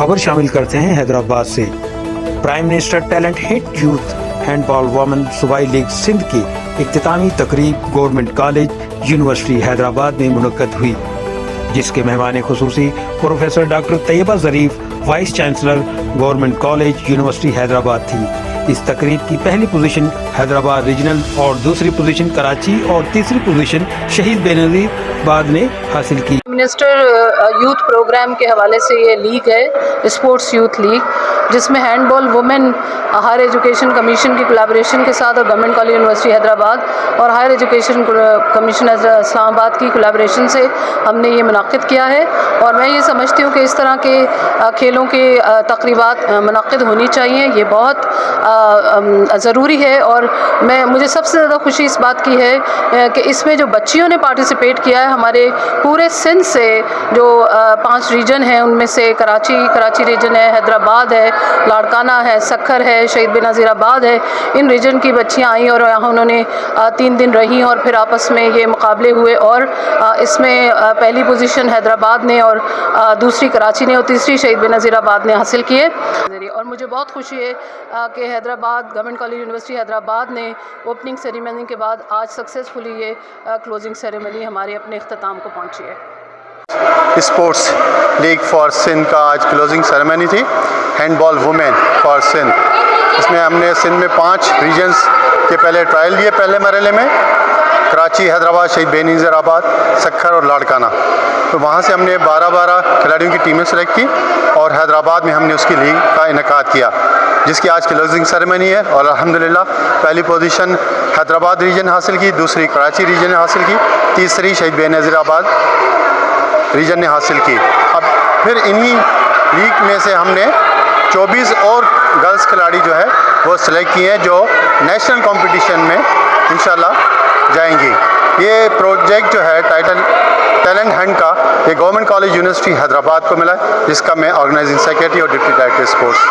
खबर शामिल करते हैं हैदराबाद से। Prime minister talent hit youth handball women सूबाई लीग सिंध की इख्तितामी तकरीब गवर्नमेंट कॉलेज यूनिवर्सिटी हैदराबाद में मुनक्कद हुई, जिसके मेहमान खुसूसी professor doctor Tayyaba Zarif, vice chancellor government college university Hyderabad थी। इस तकरीब की पहली पोजीशन हैदराबाद रीजनल और दूसरी पोजीशन कराची और तीसरी पोजीशन शहीद बेनज़ीराबाद ने हासिल की। मिनिस्टर यूथ प्रोग्राम के हवाले से ये लीग है, स्पोर्ट्स यूथ लीग, जिसमें handball women Higher Education Commission की कोलैबोरेशन के साथ और गवर्नमेंट कॉलेज यूनिवर्सिटी हैदराबाद और हायर एजुकेशन कमीशन इस्लामाबाद की कोलैबोरेशन से हमने ये मुनक़्क़िद किया है। और मैं ये समझती हूँ कि इस तरह के खेलों के तक़रीबात मुनक़्क़िद होनी चाहिए, ये बहुत ज़रूरी है। और मुझे सबसे ज़्यादा खुशी इस बात की है कि इसमें जो बच्चियों ने पार्टिसिपेट किया है, हमारे पूरे सिंध से जो 5 रीजन हैं, उनमें से कराची रीजन है, हैदराबाद है, लाड़काना है, सखर है, शहीद बेनज़ीराबाद है, इन रीजन की बच्चियां आई और यहाँ उन्होंने 3 दिन रही और फिर आपस में ये मुकाबले हुए। और इसमें पहली पोजीशन हैदराबाद ने और दूसरी कराची ने और तीसरी शहीद बेनज़ीराबाद ने हासिल किए। और मुझे बहुत खुशी है कि Hyderabad government college university Hyderabad ने ओपनिंग सेरेमनी के बाद आज सक्सेसफुली ये क्लोजिंग सेरेमनी हमारे अपने इख्तिताम को पहुँची है। स्पोर्ट्स लीग फॉर सिंध का आज क्लोजिंग सेरेमनी थी, हैंडबॉल वुमेन फॉर सिंध। इसमें हमने सिंध में 5 रीजन्स के पहले ट्रायल लिए, पहले मरहले में कराची, हैदराबाद, शहीद बेनज़ीराबाद, सखर और लाड़काना। तो वहाँ से हमने 12 खिलाड़ियों की टीमें सेलेक्ट की और हैदराबाद में हमने उसकी लीग का इनेकाद किया, जिसकी आज क्लोजिंग सेरेमनी है। और अल्हम्दुलिल्लाह पहली पोजीशन हैदराबाद रीजन हासिल की, दूसरी कराची रीजन ने हासिल की, तीसरी शहीद बेनज़ीराबाद रीजन ने हासिल की। अब फिर इन्हीं लीग में से हमने 24 और गर्ल्स खिलाड़ी जो है वो सिलेक्ट किए हैं, जो नेशनल कंपटीशन में इंशाल्लाह जाएंगी। ये प्रोजेक्ट जो है टाइटल टैलेंट हंट का, ये गवर्नमेंट कॉलेज यूनिवर्सिटी हैदराबाद को मिला है, जिसका मैं ऑर्गेनाइजिंग सेक्रेटरी और डिप्टी डायरेक्टर स्पोर्ट्स